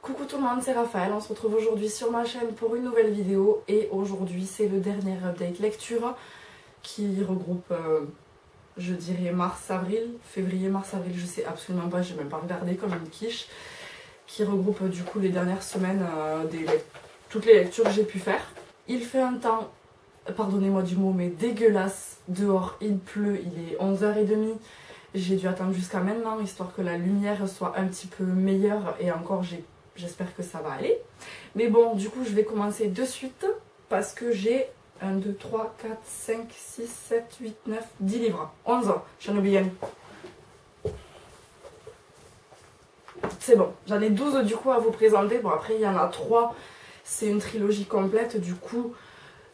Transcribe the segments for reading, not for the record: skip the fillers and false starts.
Coucou tout le monde, c'est Raphaël, on se retrouve aujourd'hui sur ma chaîne pour une nouvelle vidéo et aujourd'hui c'est le dernier update lecture qui regroupe, je dirais mars-avril, février-mars-avril, je sais absolument pas, j'ai même pas regardé comme une quiche, qui regroupe du coup les dernières semaines, toutes les lectures que j'ai pu faire. Il fait un temps, pardonnez-moi du mot, mais dégueulasse dehors, il pleut, il est 11h30. J'ai dû attendre jusqu'à maintenant, histoire que la lumière soit un petit peu meilleure et encore j'espère que ça va aller. Mais bon, du coup je vais commencer de suite parce que j'ai 1, 2, 3, 4, 5, 6, 7, 8, 9, 10 livres. 11, j'en oublie un. C'est bon, j'en ai 12 du coup à vous présenter. Bon après il y en a 3, c'est une trilogie complète, du coup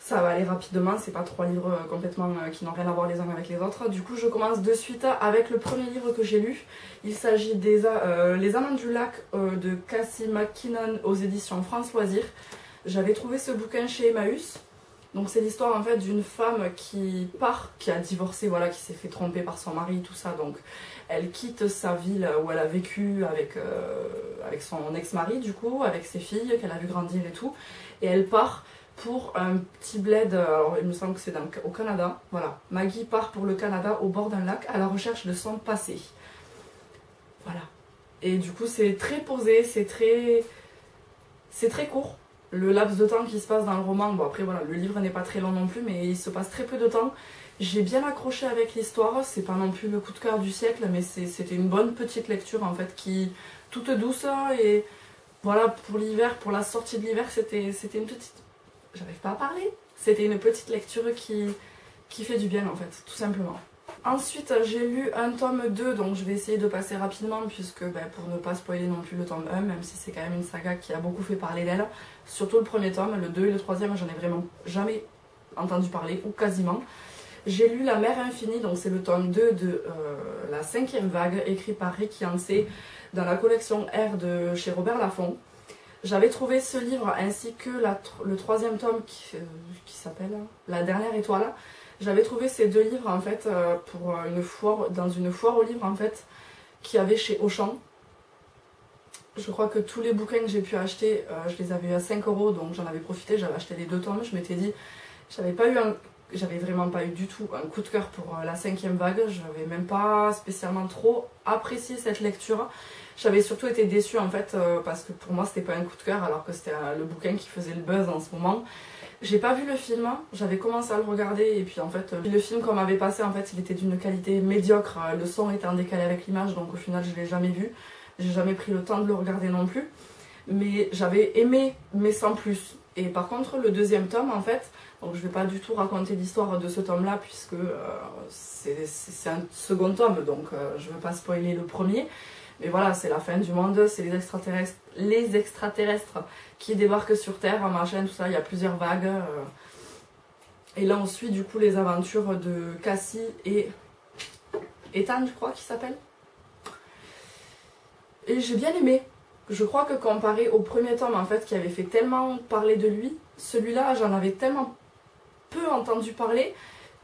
ça va aller rapidement, c'est pas 3 livres complètement qui n'ont rien à voir les uns avec les autres. Du coup je commence de suite avec le premier livre que j'ai lu. Il s'agit des Les Amants du Lac de Cassie McKinnon aux éditions France Loisirs. J'avais trouvé ce bouquin chez Emmaüs. Donc c'est l'histoire en fait d'une femme qui part, qui a divorcé, voilà, qui s'est fait tromper par son mari, tout ça. Donc elle quitte sa ville où elle a vécu avec son ex-mari du coup, avec ses filles qu'elle a vu grandir et tout. Et elle part pour un petit bled, alors il me semble que c'est au Canada, voilà. Maggie part pour le Canada au bord d'un lac à la recherche de son passé. Voilà. Et du coup c'est très posé, c'est très court. Le laps de temps qui se passe dans le roman, bon après voilà, le livre n'est pas très long non plus, mais il se passe très peu de temps. J'ai bien accroché avec l'histoire, c'est pas non plus le coup de cœur du siècle, mais c'était une bonne petite lecture en fait, qui toute douce, et voilà, pour l'hiver, pour la sortie de l'hiver, c'était une petite... J'arrive pas à parler. C'était une petite lecture qui fait du bien en fait, tout simplement. Ensuite j'ai lu un tome 2, donc je vais essayer de passer rapidement puisque pour ne pas spoiler non plus le tome 1, même si c'est quand même une saga qui a beaucoup fait parler d'elle. Surtout le premier tome, le 2 et le troisième j'en ai vraiment jamais entendu parler, ou quasiment. J'ai lu La Mer Infinie, donc c'est le tome 2 de La 5e vague, écrit par Rick Yancey dans la collection R de chez Robert Laffont. J'avais trouvé ce livre ainsi que le troisième tome qui s'appelle La Dernière Étoile. J'avais trouvé ces deux livres en fait pour dans une foire aux livres en fait qu'il y avait chez Auchan. Je crois que tous les bouquins que j'ai pu acheter, je les avais eu à 5 €, donc j'en avais profité, j'avais acheté les 2 tomes. Je m'étais dit, j'avais vraiment pas eu du tout un coup de cœur pour la 5e vague. Je n'avais même pas spécialement trop apprécié cette lecture. J'avais surtout été déçue en fait parce que pour moi c'était pas un coup de cœur alors que c'était le bouquin qui faisait le buzz en ce moment. J'ai pas vu le film, j'avais commencé à le regarder et puis en fait le film qu'on m'avait passé en fait il était d'une qualité médiocre, le son était en décalé avec l'image, donc au final je l'ai jamais vu. J'ai jamais pris le temps de le regarder non plus. Mais j'avais aimé mais sans plus. Et par contre le deuxième tome en fait, donc je vais pas du tout raconter l'histoire de ce tome là puisque c'est un second tome, donc je veux pas spoiler le premier. Mais voilà, c'est la fin du monde, c'est les extraterrestres qui débarquent sur Terre, machin, tout ça, il y a plusieurs vagues. Et là on suit du coup les aventures de Cassie et Ethan, je crois qu'il s'appelle. Et j'ai bien aimé. Je crois que comparé au premier tome en fait qui avait fait tellement parler de lui, celui-là j'en avais tellement peu entendu parler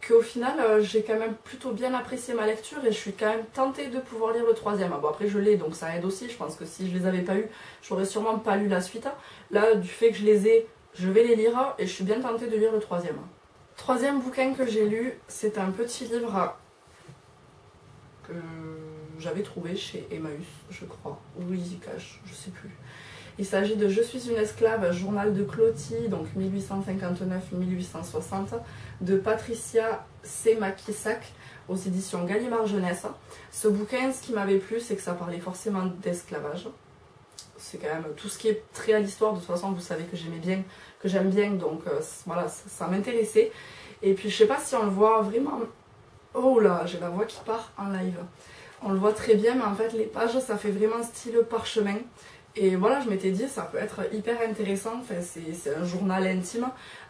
qu'au final j'ai quand même plutôt bien apprécié ma lecture et je suis quand même tentée de pouvoir lire le troisième. Bon après je l'ai donc ça aide aussi, je pense que si je les avais pas eu j'aurais sûrement pas lu la suite. Là du fait que je les ai, je vais les lire et je suis bien tentée de lire le troisième. Troisième bouquin que j'ai lu, c'est un petit livre que j'avais trouvé chez Emmaüs je crois, ou Easy Cash, je sais plus. Il s'agit de Je suis une esclave, journal de Cloty, donc 1859-1860, de Patricia Semakisak aux éditions Gallimard Jeunesse. Ce bouquin, ce qui m'avait plu, c'est que ça parlait forcément d'esclavage. C'est quand même tout ce qui est trait à l'histoire, de toute façon vous savez que j'aime bien, donc voilà, ça m'intéressait. Et puis je sais pas si on le voit vraiment... Oh là, j'ai la voix qui part en live. On le voit très bien, mais en fait les pages, ça fait vraiment style parchemin. Et voilà, je m'étais dit, ça peut être hyper intéressant, enfin, c'est un journal intime.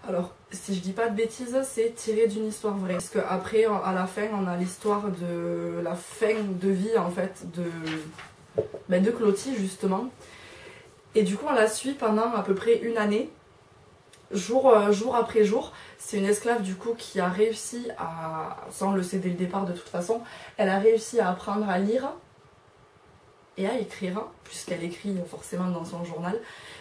Alors, si je dis pas de bêtises, c'est tiré d'une histoire vraie. Parce qu'après, à la fin, on a l'histoire de la fin de vie, en fait, de Cloty, justement. Et du coup, on la suit pendant à peu près une année, jour après jour. C'est une esclave, du coup, qui a réussi à, ça on le sait dès le départ de toute façon, elle a réussi à apprendre à lire et à écrire, puisqu'elle écrit forcément dans son journal,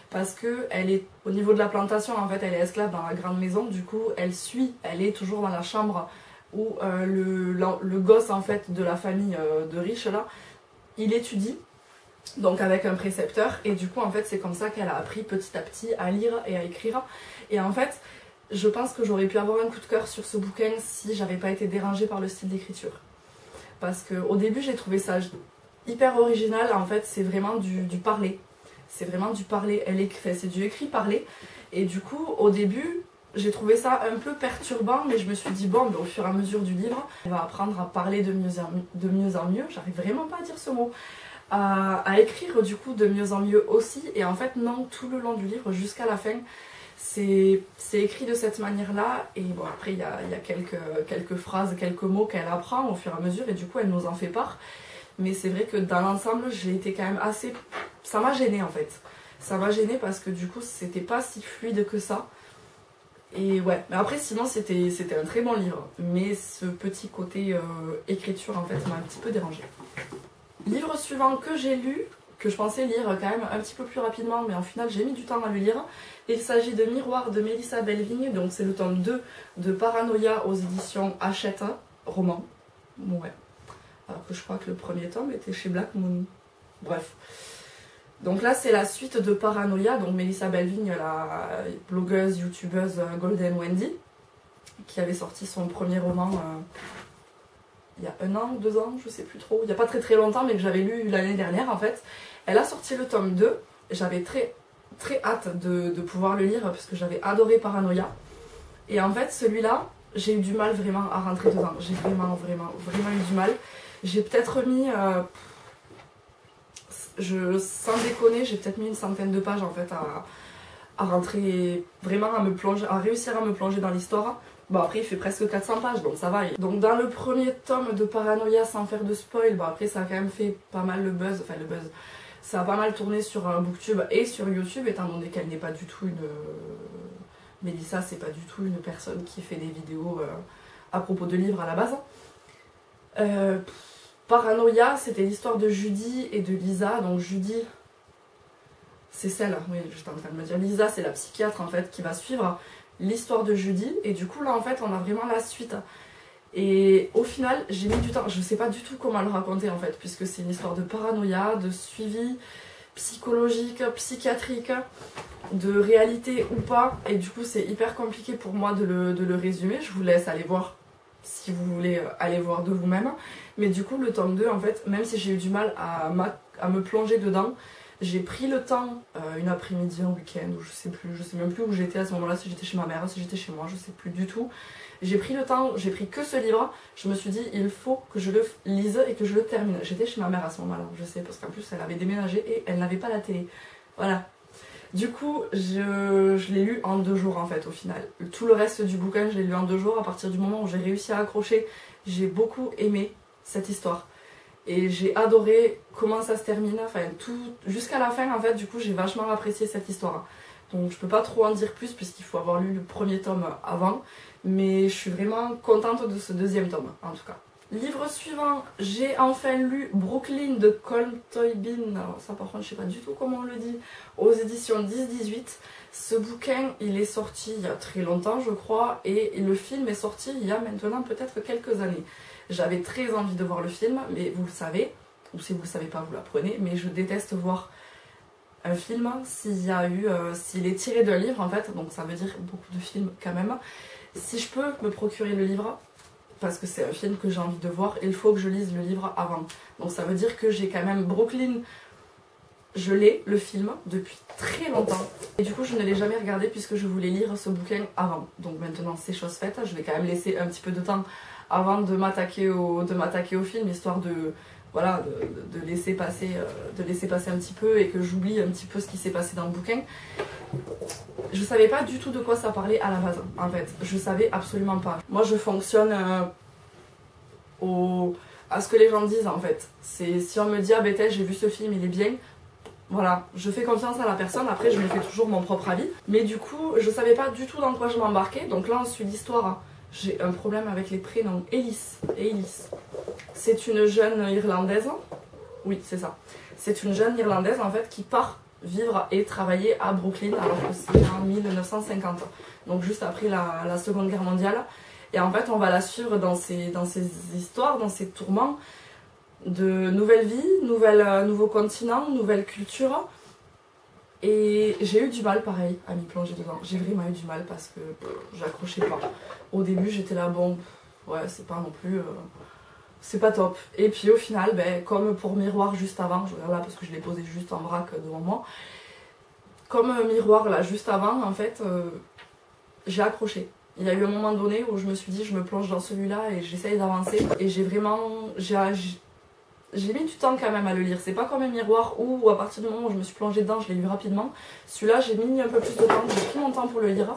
parce que elle est au niveau de la plantation, en fait elle est esclave dans la grande maison, du coup elle est toujours dans la chambre où le gosse en fait de la famille de riches là, il étudie, donc avec un précepteur, et du coup en fait c'est comme ça qu'elle a appris petit à petit à lire et à écrire. Et en fait je pense que j'aurais pu avoir un coup de cœur sur ce bouquin si j'avais pas été dérangée par le style d'écriture, parce qu'au début j'ai trouvé ça hyper original. En fait c'est vraiment du parler, c'est vraiment du parler, c'est du écrit parlé, et du coup au début j'ai trouvé ça un peu perturbant, mais je me suis dit bon, mais au fur et à mesure du livre elle va apprendre à parler de mieux en mieux, j'arrive vraiment pas à dire ce mot, à écrire du coup de mieux en mieux aussi. Et en fait non, tout le long du livre jusqu'à la fin c'est écrit de cette manière là. Et bon après il y a quelques phrases, quelques mots qu'elle apprend au fur et à mesure, et du coup elle nous en fait part. Mais c'est vrai que dans l'ensemble j'ai été quand même assez, ça m'a gênée en fait, ça m'a gênée parce que du coup c'était pas si fluide que ça. Et ouais, mais après sinon c'était un très bon livre, mais ce petit côté écriture en fait m'a un petit peu dérangée. Livre suivant que j'ai lu, que je pensais lire quand même un petit peu plus rapidement, mais en final j'ai mis du temps à le lire. Il s'agit de Miroir de Mélissa Belvigne, donc c'est le tome 2 de Paranoia aux éditions Hachette, roman. Ouais. Alors que je crois que le premier tome était chez Black Moon. Bref. Donc là c'est la suite de Paranoia, donc Mélissa Belvigne, la blogueuse, youtubeuse Golden Wendy, qui avait sorti son premier roman il y a 1 an, 2 ans, je sais plus trop, il n'y a pas très longtemps, mais que j'avais lu l'année dernière en fait. Elle a sorti le tome 2, j'avais très hâte de pouvoir le lire parce que j'avais adoré Paranoia. Et en fait celui-là, j'ai eu du mal vraiment à rentrer dedans, j'ai vraiment eu du mal. J'ai peut-être mis... sans déconner, j'ai peut-être mis une centaine de pages en fait à rentrer, vraiment à réussir à me plonger dans l'histoire. Bon après il fait presque 400 pages donc ça va. Donc dans le premier tome de Paranoia, sans faire de spoil, bon après ça a quand même fait pas mal le buzz, ça a pas mal tourné sur Booktube et sur YouTube, étant donné qu'elle n'est pas du tout une... Mélissa c'est pas du tout une personne qui fait des vidéos à propos de livres à la base. Paranoia, c'était l'histoire de Judy et de Lisa. Donc Judy, c'est celle, oui j'étais en train de me dire, Lisa c'est la psychiatre en fait qui va suivre l'histoire de Judy, et du coup là en fait on a vraiment la suite. Et au final j'ai mis du temps, je sais pas du tout comment le raconter en fait, puisque c'est une histoire de paranoïa, de suivi psychologique, psychiatrique, de réalité ou pas, et du coup c'est hyper compliqué pour moi de le résumer. Je vous laisse aller voir si vous voulez aller voir de vous-même. Mais du coup le tome 2 en fait, même si j'ai eu du mal à me plonger dedans, j'ai pris le temps, une après-midi, un week-end, ou je sais même plus où j'étais à ce moment-là, si j'étais chez ma mère, si j'étais chez moi, je sais plus du tout. J'ai pris le temps, j'ai pris que ce livre, je me suis dit il faut que je le lise et que je le termine. J'étais chez ma mère à ce moment-là, je sais, parce qu'en plus elle avait déménagé et elle n'avait pas la télé. Voilà. Du coup, je l'ai lu en 2 jours en fait au final. Tout le reste du bouquin, je l'ai lu en 2 jours. À partir du moment où j'ai réussi à accrocher, j'ai beaucoup aimé cette histoire. Et j'ai adoré comment ça se termine, enfin tout jusqu'à la fin en fait. Du coup j'ai vachement apprécié cette histoire. Donc je peux pas trop en dire plus puisqu'il faut avoir lu le premier tome avant. Mais je suis vraiment contente de ce 2e tome en tout cas. Livre suivant, j'ai enfin lu Brooklyn de Colm Tóibín. Alors ça par contre je sais pas du tout comment on le dit. Aux éditions 10-18. Ce bouquin il est sorti il y a très longtemps je crois. Et le film est sorti il y a maintenant peut-être quelques années. J'avais très envie de voir le film, mais vous le savez, ou si vous le savez pas vous l'apprenez, mais je déteste voir un film s'il est tiré d'un livre en fait, donc ça veut dire beaucoup de films quand même. Si je peux me procurer le livre, parce que c'est un film que j'ai envie de voir, il faut que je lise le livre avant. Donc ça veut dire que j'ai quand même Brooklyn, je l'ai, le film, depuis très longtemps. Et du coup je ne l'ai jamais regardé puisque je voulais lire ce bouquin avant. Donc maintenant c'est chose faite, je vais quand même laisser un petit peu de temps avant de m'attaquer au film, histoire de laisser passer un petit peu et que j'oublie un petit peu ce qui s'est passé dans le bouquin. Je savais pas du tout de quoi ça parlait à la base en fait, je savais absolument pas. Moi je fonctionne à ce que les gens disent en fait. C'est si on me dit ah Bethel j'ai vu ce film il est bien, voilà, je fais confiance à la personne, après je me fais toujours mon propre avis. Mais du coup je savais pas du tout dans quoi je m'embarquais, donc là on suit l'histoire. J'ai un problème avec les prénoms. Ellis. C'est une jeune Irlandaise. Oui, c'est ça. C'est une jeune Irlandaise en fait qui part vivre et travailler à Brooklyn alors que c'est en 1950, donc juste après la Seconde Guerre mondiale. Et en fait on va la suivre dans ses histoires, dans ses tourments de nouvelle vie, nouveau continent, nouvelle culture. Et j'ai eu du mal pareil à m'y plonger dedans. J'ai vraiment eu du mal parce que j'accrochais pas. Au début j'étais là, bon, ouais c'est pas non plus... c'est pas top. Et puis au final, ben, comme pour Miroir juste avant, je regarde là parce que je l'ai posé juste en vrac devant moi. Comme Miroir là juste avant, en fait, j'ai accroché. Il y a eu un moment donné où je me suis dit, je me plonge dans celui-là et j'essaye d'avancer. Et j'ai vraiment... J'ai mis du temps quand même à le lire. C'est pas comme un Miroir où à partir du moment où je me suis plongée dedans, je l'ai lu rapidement. Celui-là, j'ai mis un peu plus de temps, j'ai pris mon temps pour le lire.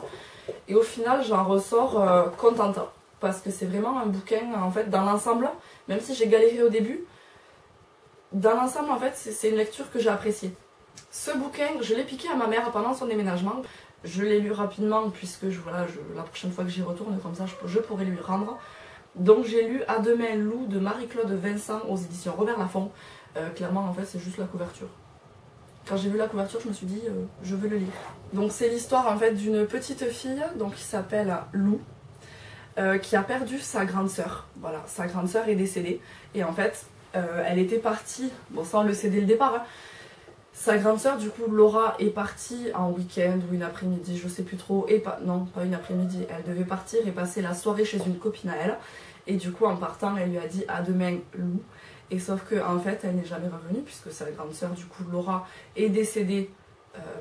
Et au final, j'en ressors contente. Parce que c'est vraiment un bouquin, en fait, dans l'ensemble, même si j'ai galéré au début, dans l'ensemble, en fait, c'est une lecture que j'ai appréciée. Ce bouquin, je l'ai piqué à ma mère pendant son déménagement. Je l'ai lu rapidement, puisque la prochaine fois que j'y retourne, comme ça, je pourrais lui rendre. Donc j'ai lu À demain Lou de Marie-Claude Vincent aux éditions Robert Laffont. Clairement, en fait, c'est juste la couverture. Quand j'ai vu la couverture, je me suis dit, je veux le lire. Donc c'est l'histoire, en fait, d'une petite fille donc, qui s'appelle Lou. Qui a perdu sa grande sœur. Voilà, sa grande sœur est décédée. Et en fait, elle était partie, bon ça on le sait dès le départ, hein. Sa grande sœur, du coup, Laura, est partie en week-end ou une après-midi, je sais plus trop. Non, pas une après-midi, elle devait partir et passer la soirée chez une copine à elle. Et du coup, en partant, elle lui a dit à demain, Lou. Et sauf que en fait, elle n'est jamais revenue puisque sa grande sœur, du coup, Laura, est décédée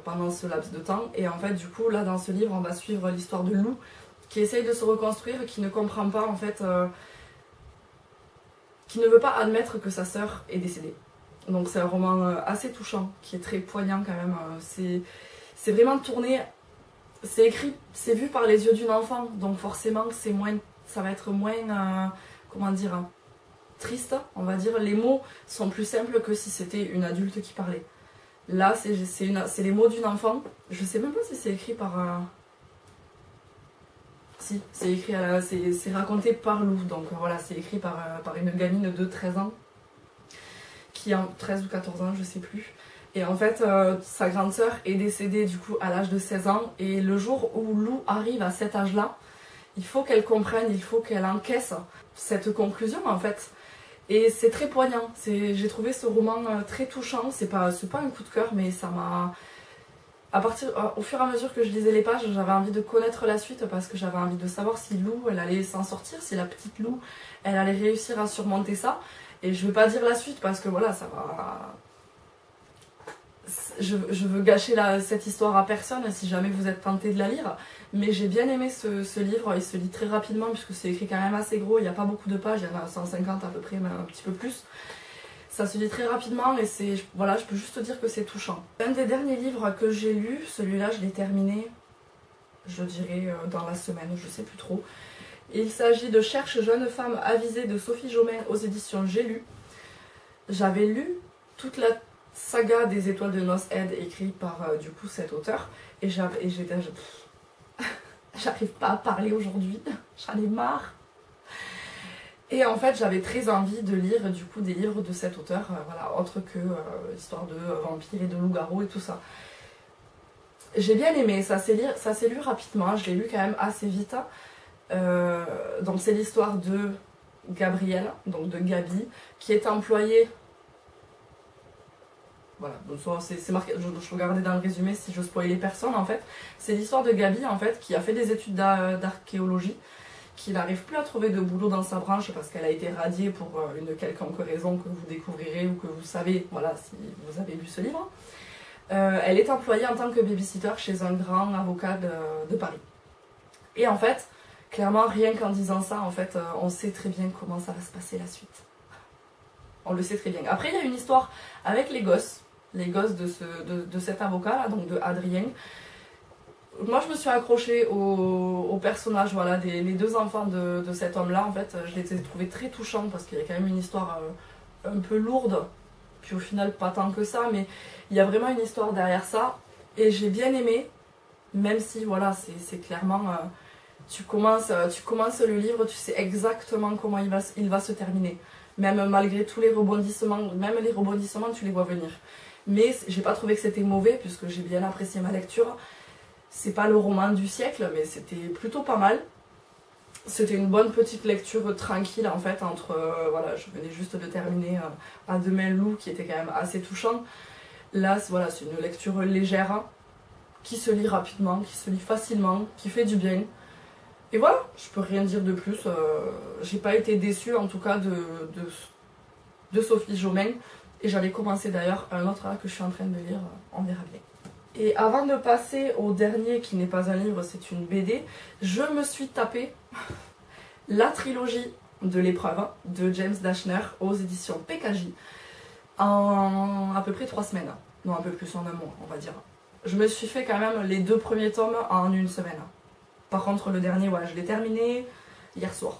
pendant ce laps de temps. Et en fait, du coup, là, dans ce livre, on va suivre l'histoire de Lou, qui essaye de se reconstruire, qui ne comprend pas en fait, qui ne veut pas admettre que sa sœur est décédée. Donc c'est un roman assez touchant, qui est très poignant quand même. C'est vraiment tourné, c'est écrit, c'est vu par les yeux d'une enfant, donc forcément ça va être moins, comment dire, triste, on va dire. Les mots sont plus simples que si c'était une adulte qui parlait. Là c'est les mots d'une enfant, je sais même pas si c'est écrit par... Si, c'est écrit, c'est raconté par Lou, donc voilà, c'est écrit par une gamine de 13 ans, qui a 13 ou 14 ans, je sais plus. Et en fait, sa grande sœur est décédée du coup à l'âge de 16 ans, et le jour où Lou arrive à cet âge-là, il faut qu'elle comprenne, il faut qu'elle encaisse cette conclusion en fait. Et c'est très poignant, j'ai trouvé ce roman très touchant, c'est pas un coup de cœur, mais ça m'a... Au fur et à mesure que je lisais les pages, j'avais envie de connaître la suite parce que j'avais envie de savoir si Lou, elle allait s'en sortir, si la petite Lou, elle allait réussir à surmonter ça. Et je ne veux pas dire la suite parce que voilà, ça va... Je veux gâcher cette histoire à personne si jamais vous êtes tenté de la lire. Mais j'ai bien aimé ce livre, il se lit très rapidement puisque c'est écrit quand même assez gros, il n'y a pas beaucoup de pages, il y en a 150 à peu près, mais un petit peu plus. Ça se lit très rapidement et voilà, je peux juste dire que c'est touchant. Un des derniers livres que j'ai lu, celui-là je l'ai terminé, je dirais dans la semaine, je sais plus trop. Il s'agit de Cherche jeune femme avisée de Sophie Jomain aux éditions J'ai lu. J'avais lu toute la saga des Étoiles de Noces Aide écrite par du coup cet auteur et j'étais... J'arrive pas à parler aujourd'hui, j'en ai marre. Et en fait, j'avais très envie de lire du coup des livres de cet auteur, voilà, autre que l'histoire de vampires et de loups-garous et tout ça. J'ai bien aimé, ça s'est lu rapidement, je l'ai lu quand même assez vite. Donc c'est l'histoire de Gabrielle, donc de Gabi, qui est employée... Voilà, c'est marqué, je regardais dans le résumé si je spoilais personne en fait. C'est l'histoire de Gabi en fait, qui a fait des études d'archéologie, qui n'arrive plus à trouver de boulot dans sa branche parce qu'elle a été radiée pour une quelconque raison que vous découvrirez ou que vous savez, voilà, si vous avez lu ce livre. Elle est employée en tant que babysitter chez un grand avocat de Paris. Et en fait, clairement, rien qu'en disant ça, en fait, on sait très bien comment ça va se passer la suite. On le sait très bien. Après, il y a une histoire avec les gosses de cet avocat-là, donc de Adrien. Moi je me suis accrochée au personnage, voilà, les deux enfants de cet homme-là, en fait, je les ai trouvés très touchants parce qu'il y a quand même une histoire un peu lourde, puis au final pas tant que ça, mais il y a vraiment une histoire derrière ça, et j'ai bien aimé, même si voilà, c'est clairement, tu commences le livre, tu sais exactement comment il va se terminer. Même malgré tous les rebondissements, même les rebondissements, tu les vois venir. Mais j'ai pas trouvé que c'était mauvais, puisque j'ai bien apprécié ma lecture. C'est pas le roman du siècle, mais c'était plutôt pas mal. C'était une bonne petite lecture tranquille en fait, entre, voilà, je venais juste de terminer À Demain loup, qui était quand même assez touchant. Là, voilà, c'est une lecture légère, qui se lit rapidement, qui se lit facilement, qui fait du bien. Et voilà, je peux rien dire de plus. J'ai pas été déçue en tout cas de Sophie Jomain. Et j'avais commencé d'ailleurs un autre là, que je suis en train de lire, on verra bien. Et avant de passer au dernier qui n'est pas un livre, c'est une BD, je me suis tapé la trilogie de l'épreuve de James Dashner aux éditions PKJ en à peu près 3 semaines. Non, un peu plus, en un mois, on va dire. Je me suis fait quand même les 2 premiers tomes en une semaine. Par contre, le dernier, ouais, je l'ai terminé hier soir.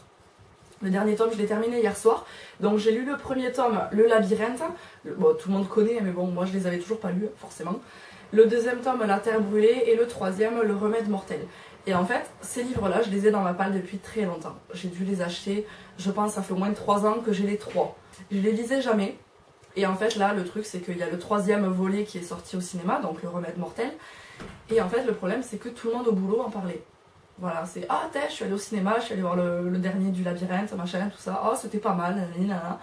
Le dernier tome, je l'ai terminé hier soir. Donc j'ai lu le premier tome, Le Labyrinthe. Bon, tout le monde connaît, mais bon, moi je les avais toujours pas lus, forcément. Le deuxième tome, La Terre brûlée. Et le troisième, Le Remède mortel. Et en fait, ces livres-là, je les ai dans ma palle depuis très longtemps. J'ai dû les acheter, je pense, ça fait au moins 3 ans que j'ai les 3. Je les lisais jamais. Et en fait, là, le truc, c'est qu'il y a le 3e volet qui est sorti au cinéma, donc Le Remède mortel. Et en fait, le problème, c'est que tout le monde au boulot en parlait. Voilà, c'est ah, je suis allée au cinéma, je suis allée voir le dernier du labyrinthe, machin, tout ça. Oh, c'était pas mal, nanana.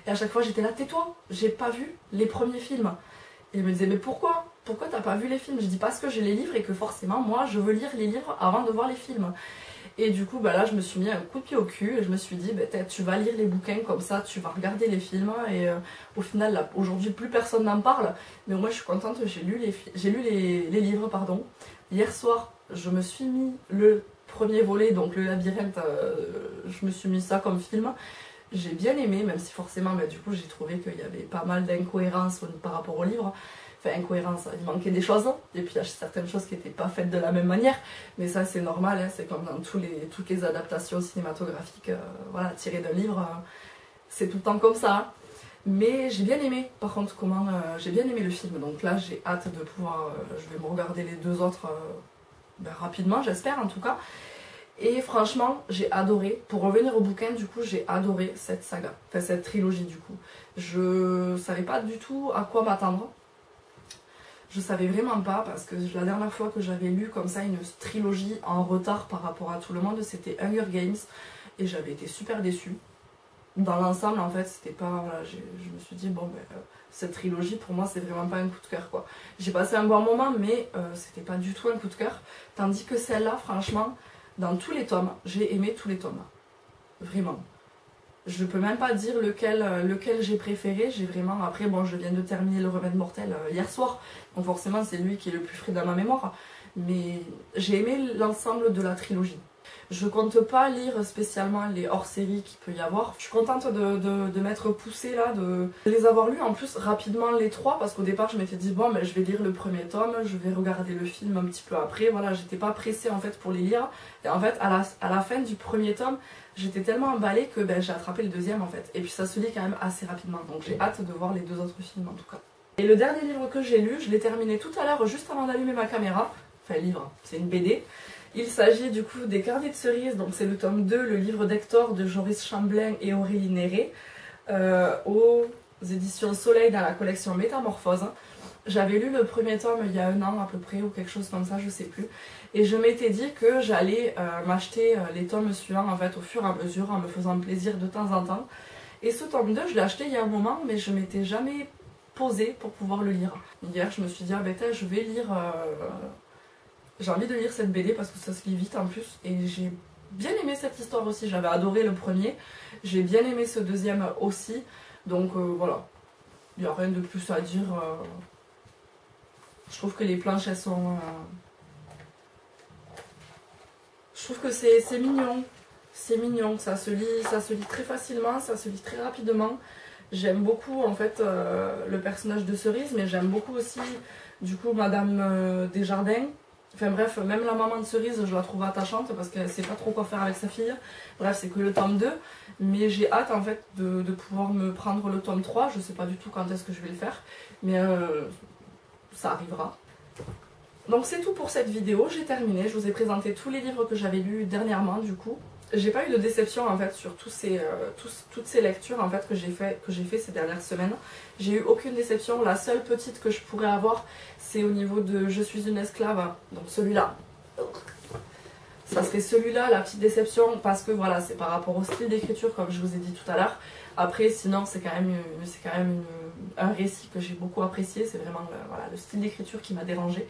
Et à chaque fois, j'étais là, tais-toi, j'ai pas vu les premiers films. Et il me disait, mais pourquoi? Pourquoi t'as pas vu les films? Je dis, parce que j'ai les livres et que forcément, moi, je veux lire les livres avant de voir les films. Et du coup, bah là, je me suis mis un coup de pied au cul et je me suis dit, bah, tu vas lire les bouquins comme ça, tu vas regarder les films. Et au final, là, aujourd'hui, plus personne n'en parle. Mais moi, je suis contente, j'ai lu les livres, pardon. Hier soir, je me suis mis le premier volet, donc Le Labyrinthe, je me suis mis ça comme film. J'ai bien aimé, même si forcément, bah, du coup, j'ai trouvé qu'il y avait pas mal d'incohérences par rapport au livre. Enfin, incohérence, il manquait des choses, et puis il y a certaines choses qui n'étaient pas faites de la même manière, mais ça c'est normal, hein, c'est comme dans toutes les adaptations cinématographiques, voilà, tirées d'un livre, c'est tout le temps comme ça. Hein. Mais j'ai bien aimé, par contre, j'ai bien aimé le film, donc là j'ai hâte de pouvoir, je vais me regarder les 2 autres rapidement, j'espère en tout cas. Et franchement, j'ai adoré. Pour revenir au bouquin, du coup, j'ai adoré cette saga, enfin cette trilogie du coup. Je savais pas du tout à quoi m'attendre. Je savais vraiment pas, parce que la dernière fois que j'avais lu comme ça une trilogie en retard par rapport à tout le monde, c'était Hunger Games, et j'avais été super déçue. Dans l'ensemble, en fait, c'était pas... Voilà, je me suis dit, bon, ben, cette trilogie, pour moi, c'est vraiment pas un coup de cœur, quoi. J'ai passé un bon moment, mais c'était pas du tout un coup de cœur. Tandis que celle-là, franchement, dans tous les tomes, j'ai aimé tous les tomes. Vraiment. Je peux même pas dire lequel j'ai préféré. J'ai vraiment... Après, bon, je viens de terminer Le Remède mortel hier soir. Donc forcément, c'est lui qui est le plus frais dans ma mémoire. Mais j'ai aimé l'ensemble de la trilogie. Je compte pas lire spécialement les hors-séries qu'il peut y avoir. Je suis contente de m'être poussée là, de les avoir lus en plus rapidement les 3, parce qu'au départ je m'étais dit bon ben je vais lire le premier tome, je vais regarder le film un petit peu après, voilà, j'étais pas pressée en fait pour les lire. Et en fait à la fin du premier tome, j'étais tellement emballée que ben, j'ai attrapé le deuxième en fait. Et puis ça se lit quand même assez rapidement, donc j'ai hâte de voir les 2 autres films en tout cas. Et le dernier livre que j'ai lu, je l'ai terminé tout à l'heure juste avant d'allumer ma caméra. Enfin livre, c'est une BD. Il s'agit du coup des Carnets de cerises, donc c'est le tome 2, le livre d'Hector de Joris Chamblin et Aurélie Néré, aux éditions Soleil dans la collection Métamorphose. J'avais lu le premier tome il y a 1 an à peu près, ou quelque chose comme ça, je sais plus. Et je m'étais dit que j'allais m'acheter les tomes suivants en fait au fur et à mesure, en me faisant plaisir de temps en temps. Et ce tome 2, je l'ai acheté il y a un moment, mais je m'étais jamais posée pour pouvoir le lire. Hier, je me suis dit, ah ben je vais lire... J'ai envie de lire cette BD parce que ça se lit vite en plus, et j'ai bien aimé cette histoire aussi, j'avais adoré le premier, j'ai bien aimé ce deuxième aussi, donc voilà, il n'y a rien de plus à dire. Je trouve que les planches elles sont... Je trouve que c'est mignon, ça se lit très facilement, ça se lit très rapidement. J'aime beaucoup en fait le personnage de Cerise, mais j'aime beaucoup aussi du coup Madame Desjardins. Enfin bref, même la maman de Cerise, je la trouve attachante parce qu'elle sait pas trop quoi faire avec sa fille. Bref, c'est que le tome 2. Mais j'ai hâte en fait de pouvoir me prendre le tome 3. Je sais pas du tout quand est-ce que je vais le faire. Mais ça arrivera. Donc c'est tout pour cette vidéo. J'ai terminé. Je vous ai présenté tous les livres que j'avais lus dernièrement du coup. j'ai pas eu de déception en fait sur toutes ces lectures en fait que j'ai fait ces dernières semaines. J'ai eu aucune déception. La seule petite que je pourrais avoir, c'est au niveau de Je suis une esclave, donc celui-là. Ça serait celui-là, la petite déception, parce que voilà, c'est par rapport au style d'écriture, comme je vous ai dit tout à l'heure. Après, sinon, c'est quand même un récit que j'ai beaucoup apprécié. C'est vraiment voilà, le style d'écriture qui m'a dérangée.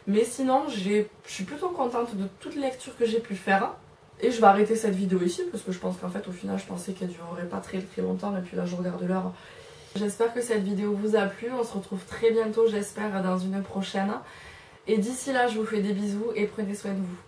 Mais sinon, je suis plutôt contente de toute lecture que j'ai pu faire. Et je vais arrêter cette vidéo ici, parce que je pense qu'en fait, au final, je pensais qu'elle durerait pas très longtemps. Et puis là, je regarde l'heure. J'espère que cette vidéo vous a plu. On se retrouve très bientôt, j'espère, dans une prochaine. Et d'ici là, je vous fais des bisous et prenez soin de vous.